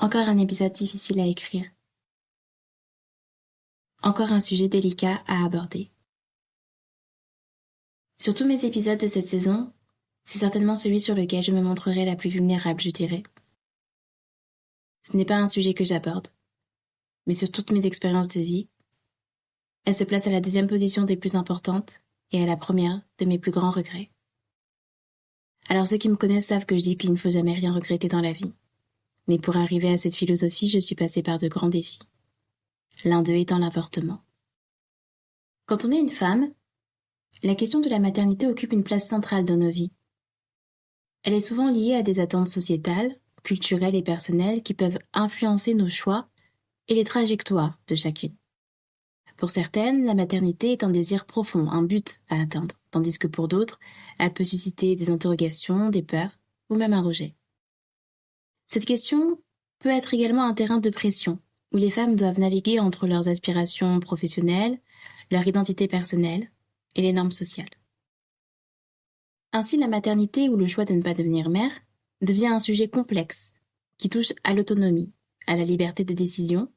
Encore un épisode difficile à écrire. Encore un sujet délicat à aborder. Sur tous mes épisodes de cette saison, c'est certainement celui sur lequel je me montrerai la plus vulnérable, je dirais. Ce n'est pas un sujet que j'aborde, mais sur toutes mes expériences de vie, elle se place à la deuxième position des plus importantes et à la première de mes plus grands regrets. Alors ceux qui me connaissent savent que je dis qu'il ne faut jamais rien regretter dans la vie. Mais pour arriver à cette philosophie, je suis passée par de grands défis. L'un d'eux étant l'avortement. Quand on est une femme, la question de la maternité occupe une place centrale dans nos vies. Elle est souvent liée à des attentes sociétales, culturelles et personnelles qui peuvent influencer nos choix et les trajectoires de chacune. Pour certaines, la maternité est un désir profond, un but à atteindre, tandis que pour d'autres, elle peut susciter des interrogations, des peurs ou même un rejet. Cette question peut être également un terrain de pression, où les femmes doivent naviguer entre leurs aspirations professionnelles, leur identité personnelle et les normes sociales. Ainsi, la maternité ou le choix de ne pas devenir mère devient un sujet complexe, qui touche à l'autonomie, à la liberté de décision,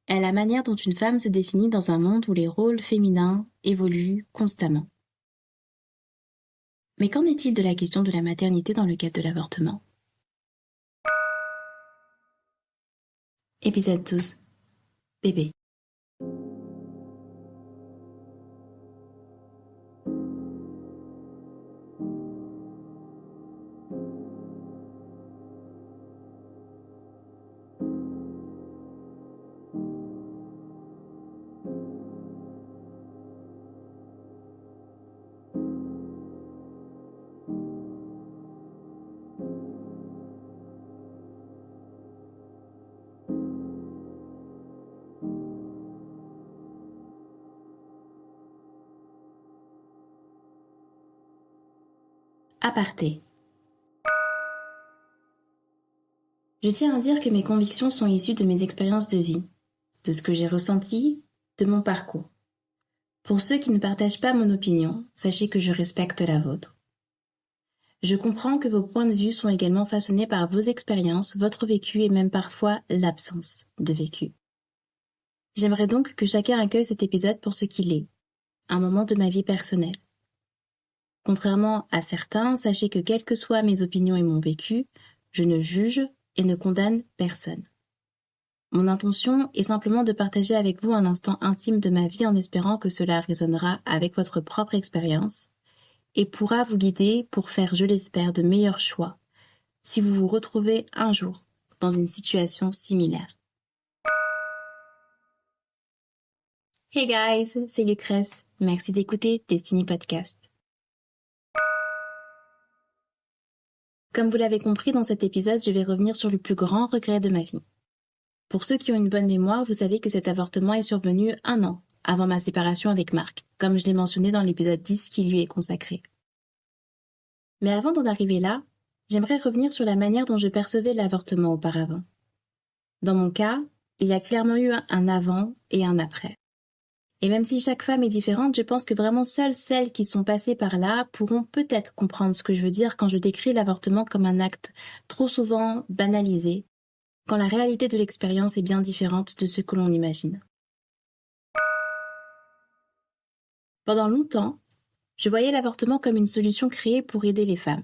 et à la manière dont une femme se définit dans un monde où les rôles féminins évoluent constamment. Mais qu'en est-il de la question de la maternité dans le cadre de l'avortement ? Épisode 12. Bébé. Aparté. Je tiens à dire que mes convictions sont issues de mes expériences de vie, de ce que j'ai ressenti, de mon parcours. Pour ceux qui ne partagent pas mon opinion, sachez que je respecte la vôtre. Je comprends que vos points de vue sont également façonnés par vos expériences, votre vécu et même parfois l'absence de vécu. J'aimerais donc que chacun accueille cet épisode pour ce qu'il est, un moment de ma vie personnelle. Contrairement à certains, sachez que quelles que soient mes opinions et mon vécu, je ne juge et ne condamne personne. Mon intention est simplement de partager avec vous un instant intime de ma vie en espérant que cela résonnera avec votre propre expérience et pourra vous guider pour faire, je l'espère, de meilleurs choix si vous vous retrouvez un jour dans une situation similaire. Hey guys, c'est Lucrèce. Merci d'écouter Destiny Podcast. Comme vous l'avez compris dans cet épisode, je vais revenir sur le plus grand regret de ma vie. Pour ceux qui ont une bonne mémoire, vous savez que cet avortement est survenu 1 an avant ma séparation avec Marc, comme je l'ai mentionné dans l'épisode 10 qui lui est consacré. Mais avant d'en arriver là, j'aimerais revenir sur la manière dont je percevais l'avortement auparavant. Dans mon cas, il y a clairement eu un avant et un après. Et même si chaque femme est différente, je pense que vraiment seules celles qui sont passées par là pourront peut-être comprendre ce que je veux dire quand je décris l'avortement comme un acte trop souvent banalisé, quand la réalité de l'expérience est bien différente de ce que l'on imagine. Pendant longtemps, je voyais l'avortement comme une solution créée pour aider les femmes.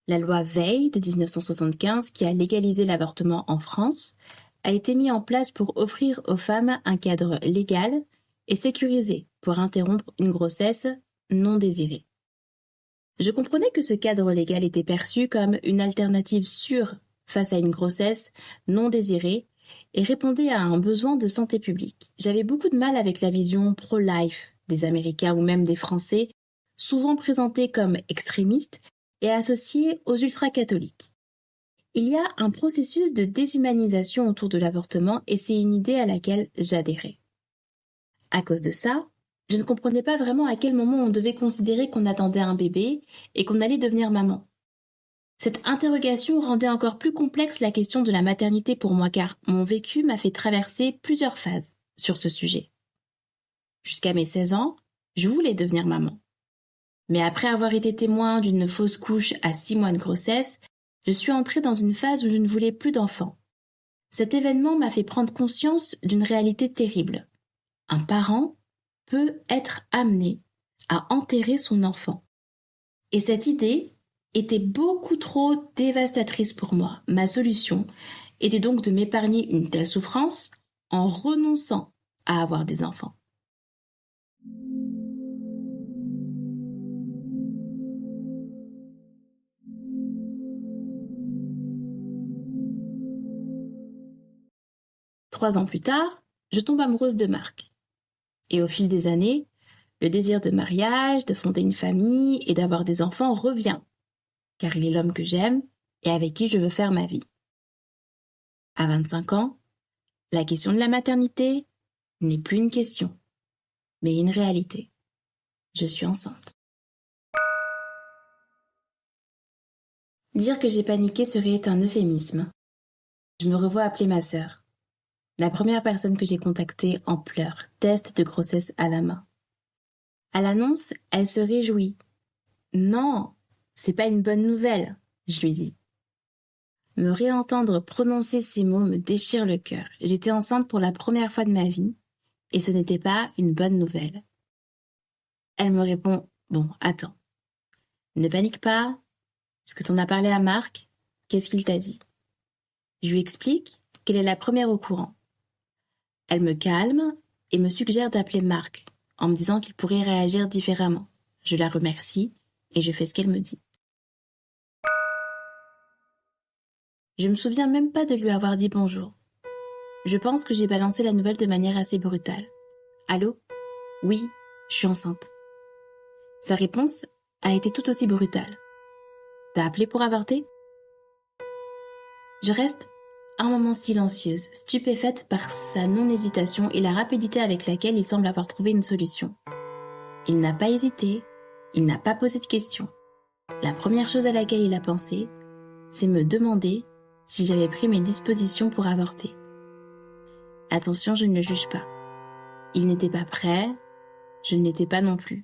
La loi Veil de 1975, qui a légalisé l'avortement en France, a été mise en place pour offrir aux femmes un cadre légal et sécurisé pour interrompre une grossesse non désirée. Je comprenais que ce cadre légal était perçu comme une alternative sûre face à une grossesse non désirée et répondait à un besoin de santé publique. J'avais beaucoup de mal avec la vision pro-life des Américains ou même des Français, souvent présentés comme extrémistes et associés aux ultra-catholiques. Il y a un processus de déshumanisation autour de l'avortement et c'est une idée à laquelle j'adhérais. À cause de ça, je ne comprenais pas vraiment à quel moment on devait considérer qu'on attendait un bébé et qu'on allait devenir maman. Cette interrogation rendait encore plus complexe la question de la maternité pour moi car mon vécu m'a fait traverser plusieurs phases sur ce sujet. Jusqu'à mes 16 ans, je voulais devenir maman. Mais après avoir été témoin d'une fausse couche à 6 mois de grossesse, je suis entrée dans une phase où je ne voulais plus d'enfants. Cet événement m'a fait prendre conscience d'une réalité terrible. Un parent peut être amené à enterrer son enfant. Et cette idée était beaucoup trop dévastatrice pour moi. Ma solution était donc de m'épargner une telle souffrance en renonçant à avoir des enfants. Trois ans plus tard, je tombe amoureuse de Marc. Et au fil des années, le désir de mariage, de fonder une famille et d'avoir des enfants revient, car il est l'homme que j'aime et avec qui je veux faire ma vie. À 25 ans, la question de la maternité n'est plus une question, mais une réalité. Je suis enceinte. Dire que j'ai paniqué serait un euphémisme. Je me revois appeler ma sœur. La première personne que j'ai contactée en pleurs, test de grossesse à la main. À l'annonce, elle se réjouit. Non, c'est pas une bonne nouvelle, je lui dis. Me réentendre prononcer ces mots me déchire le cœur. J'étais enceinte pour la première fois de ma vie, et ce n'était pas une bonne nouvelle. Elle me répond, bon, attends. Ne panique pas. Est-ce que t'en as parlé à Marc? Qu'est-ce qu'il t'a dit? Je lui explique qu'elle est la première au courant. Elle me calme et me suggère d'appeler Marc, en me disant qu'il pourrait réagir différemment. Je la remercie et je fais ce qu'elle me dit. Je me souviens même pas de lui avoir dit bonjour. Je pense que j'ai balancé la nouvelle de manière assez brutale. Allô? Oui, je suis enceinte. Sa réponse a été tout aussi brutale. T'as appelé pour avorter? Je reste un moment silencieuse, stupéfaite par sa non-hésitation et la rapidité avec laquelle il semble avoir trouvé une solution. Il n'a pas hésité, il n'a pas posé de questions. La première chose à laquelle il a pensé, c'est me demander si j'avais pris mes dispositions pour avorter. Attention, je ne le juge pas. Il n'était pas prêt, je ne l'étais pas non plus.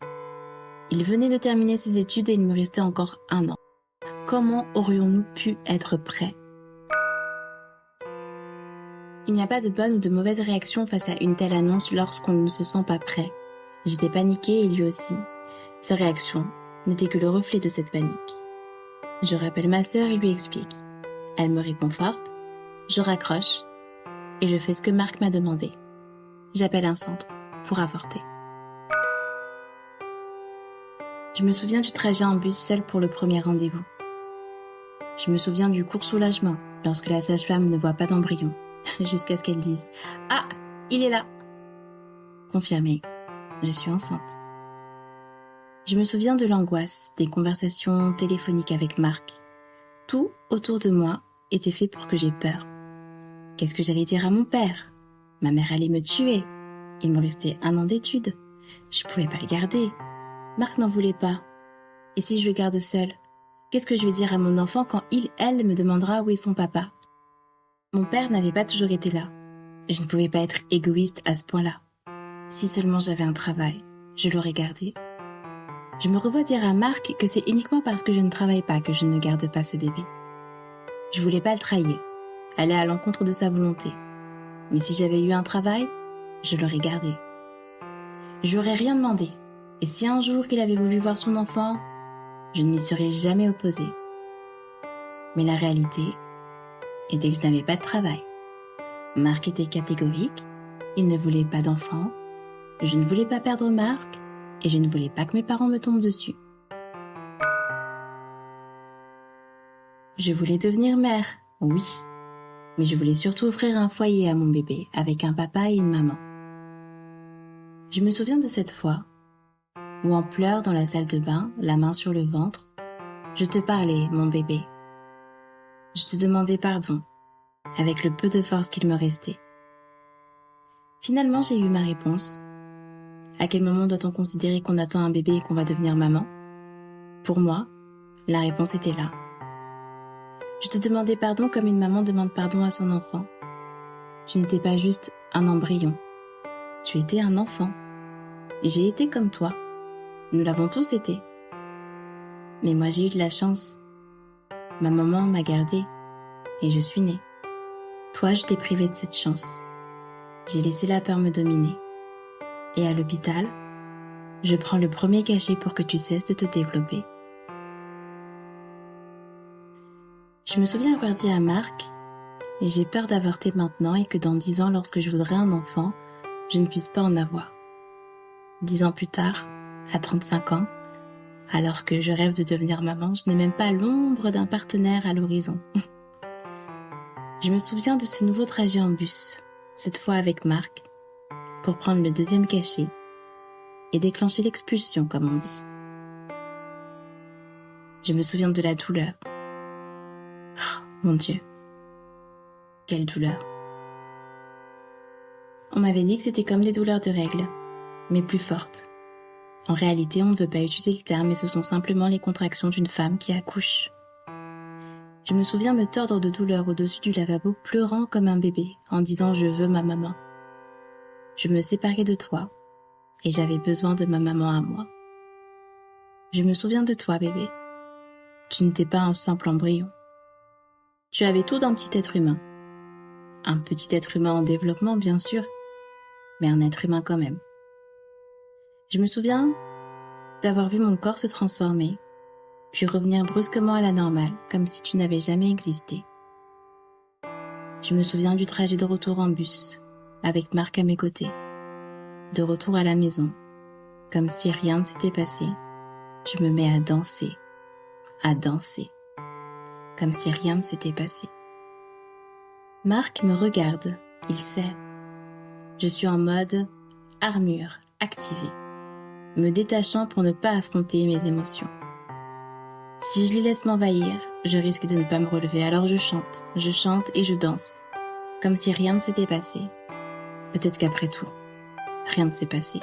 Il venait de terminer ses études et il me restait encore 1 an. Comment aurions-nous pu être prêts? Il n'y a pas de bonne ou de mauvaise réaction face à une telle annonce lorsqu'on ne se sent pas prêt. J'étais paniquée et lui aussi. Sa réaction n'était que le reflet de cette panique. Je rappelle ma sœur et lui explique. Elle me réconforte, je raccroche et je fais ce que Marc m'a demandé. J'appelle un centre pour avorter. Je me souviens du trajet en bus seul pour le premier rendez-vous. Je me souviens du court soulagement lorsque la sage-femme ne voit pas d'embryon, jusqu'à ce qu'elle dise « Ah, il est là !» Confirmé, je suis enceinte. Je me souviens de l'angoisse des conversations téléphoniques avec Marc. Tout autour de moi était fait pour que j'aie peur. Qu'est-ce que j'allais dire à mon père? Ma mère allait me tuer. Il me restait 1 an d'études. Je pouvais pas le garder. Marc n'en voulait pas. Et si je le garde seul? Qu'est-ce que je vais dire à mon enfant quand elle me demandera où est son papa? Mon père n'avait pas toujours été là. Je ne pouvais pas être égoïste à ce point-là. Si seulement j'avais un travail, je l'aurais gardé. Je me revois dire à Marc que c'est uniquement parce que je ne travaille pas que je ne garde pas ce bébé. Je voulais pas le trahir, aller à l'encontre de sa volonté. Mais si j'avais eu un travail, je l'aurais gardé. Je n'aurais rien demandé. Et si un jour il avait voulu voir son enfant, je ne m'y serais jamais opposée. Mais la réalité était que je n'avais pas de travail. Marc était catégorique, il ne voulait pas d'enfant, je ne voulais pas perdre Marc, et je ne voulais pas que mes parents me tombent dessus. Je voulais devenir mère, oui, mais je voulais surtout offrir un foyer à mon bébé, avec un papa et une maman. Je me souviens de cette fois, où en pleurs dans la salle de bain, la main sur le ventre, je te parlais, mon bébé. Je te demandais pardon, avec le peu de force qu'il me restait. Finalement, j'ai eu ma réponse. À quel moment doit-on considérer qu'on attend un bébé et qu'on va devenir maman? Pour moi, la réponse était là. Je te demandais pardon comme une maman demande pardon à son enfant. Tu n'étais pas juste un embryon. Tu étais un enfant. J'ai été comme toi. Nous l'avons tous été. Mais moi, j'ai eu de la chance. Ma maman m'a gardée et je suis née. Toi, je t'ai privé de cette chance. J'ai laissé la peur me dominer. Et à l'hôpital, je prends le premier cachet pour que tu cesses de te développer. Je me souviens avoir dit à Marc, j'ai peur d'avorter maintenant et que dans 10 ans, lorsque je voudrais un enfant, je ne puisse pas en avoir. 10 ans plus tard, à 35 ans, alors que je rêve de devenir maman, je n'ai même pas l'ombre d'un partenaire à l'horizon. Je me souviens de ce nouveau trajet en bus, cette fois avec Marc, pour prendre le deuxième cachet et déclencher l'expulsion, comme on dit. Je me souviens de la douleur. Oh, mon Dieu, quelle douleur. On m'avait dit que c'était comme des douleurs de règles, mais plus fortes. En réalité, on ne veut pas utiliser le terme, mais ce sont simplement les contractions d'une femme qui accouche. Je me souviens me tordre de douleur au-dessus du lavabo, pleurant comme un bébé, en disant « Je veux ma maman ». Je me séparais de toi, et j'avais besoin de ma maman à moi. Je me souviens de toi, bébé. Tu n'étais pas un simple embryon. Tu avais tout d'un petit être humain. Un petit être humain en développement, bien sûr, mais un être humain quand même. Je me souviens d'avoir vu mon corps se transformer, puis revenir brusquement à la normale, comme si tu n'avais jamais existé. Je me souviens du trajet de retour en bus, avec Marc à mes côtés. De retour à la maison, comme si rien ne s'était passé. Je me mets à danser, comme si rien ne s'était passé. Marc me regarde, il sait. Je suis en mode armure activée, me détachant pour ne pas affronter mes émotions. Si je les laisse m'envahir, je risque de ne pas me relever, alors je chante et je danse, comme si rien ne s'était passé. Peut-être qu'après tout, rien ne s'est passé.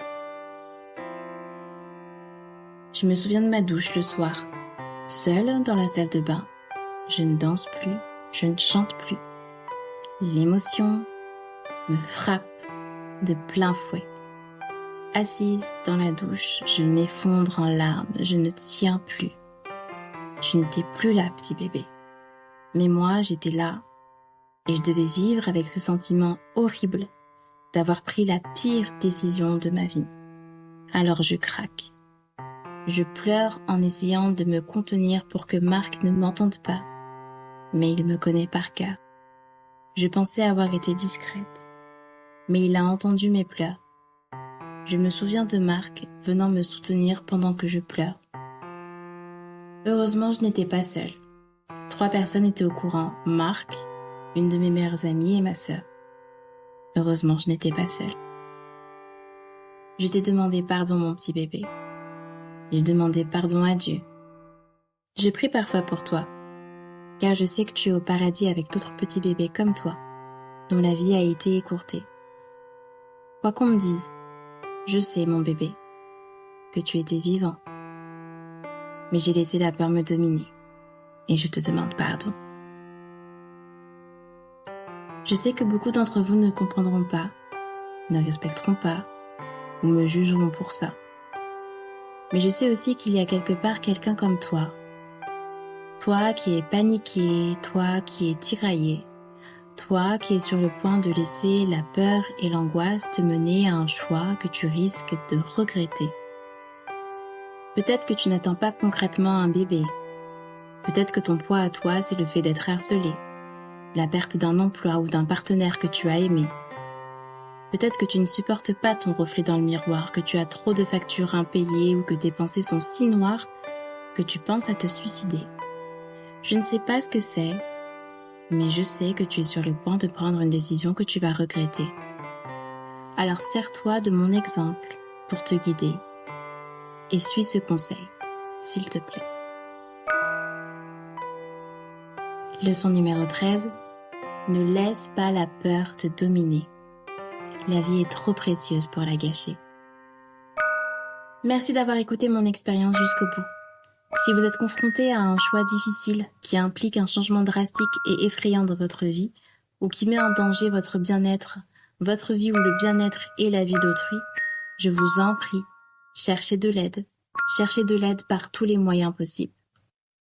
Je me souviens de ma douche le soir, seule dans la salle de bain. Je ne danse plus, je ne chante plus. L'émotion me frappe de plein fouet. Assise dans la douche, je m'effondre en larmes, je ne tiens plus. Tu n'étais plus là, petit bébé. Mais moi, j'étais là, et je devais vivre avec ce sentiment horrible d'avoir pris la pire décision de ma vie. Alors je craque. Je pleure en essayant de me contenir pour que Marc ne m'entende pas, mais il me connaît par cœur. Je pensais avoir été discrète, mais il a entendu mes pleurs. Je me souviens de Marc venant me soutenir pendant que je pleure. Heureusement, je n'étais pas seule. 3 personnes étaient au courant, Marc, une de mes meilleures amies et ma sœur. Heureusement, je n'étais pas seule. Je t'ai demandé pardon, mon petit bébé. J'ai demandé pardon à Dieu. Je prie parfois pour toi, car je sais que tu es au paradis avec d'autres petits bébés comme toi, dont la vie a été écourtée. Quoi qu'on me dise, je sais, mon bébé, que tu étais vivant. Mais j'ai laissé la peur me dominer, et je te demande pardon. Je sais que beaucoup d'entre vous ne comprendront pas, ne respecteront pas, ou me jugeront pour ça. Mais je sais aussi qu'il y a quelque part quelqu'un comme toi. Toi qui es paniqué, toi qui es tiraillé, toi qui es sur le point de laisser la peur et l'angoisse te mener à un choix que tu risques de regretter. Peut-être que tu n'attends pas concrètement un bébé. Peut-être que ton poids à toi, c'est le fait d'être harcelé, la perte d'un emploi ou d'un partenaire que tu as aimé. Peut-être que tu ne supportes pas ton reflet dans le miroir, que tu as trop de factures impayées ou que tes pensées sont si noires que tu penses à te suicider. Je ne sais pas ce que c'est, mais je sais que tu es sur le point de prendre une décision que tu vas regretter. Alors sers-toi de mon exemple pour te guider et suis ce conseil, s'il te plaît. Leçon numéro 13. Ne laisse pas la peur te dominer. La vie est trop précieuse pour la gâcher. Merci d'avoir écouté mon expérience jusqu'au bout. Si vous êtes confronté à un choix difficile qui implique un changement drastique et effrayant dans votre vie, ou qui met en danger votre bien-être, votre vie ou le bien-être et la vie d'autrui, je vous en prie, cherchez de l'aide. Cherchez de l'aide par tous les moyens possibles.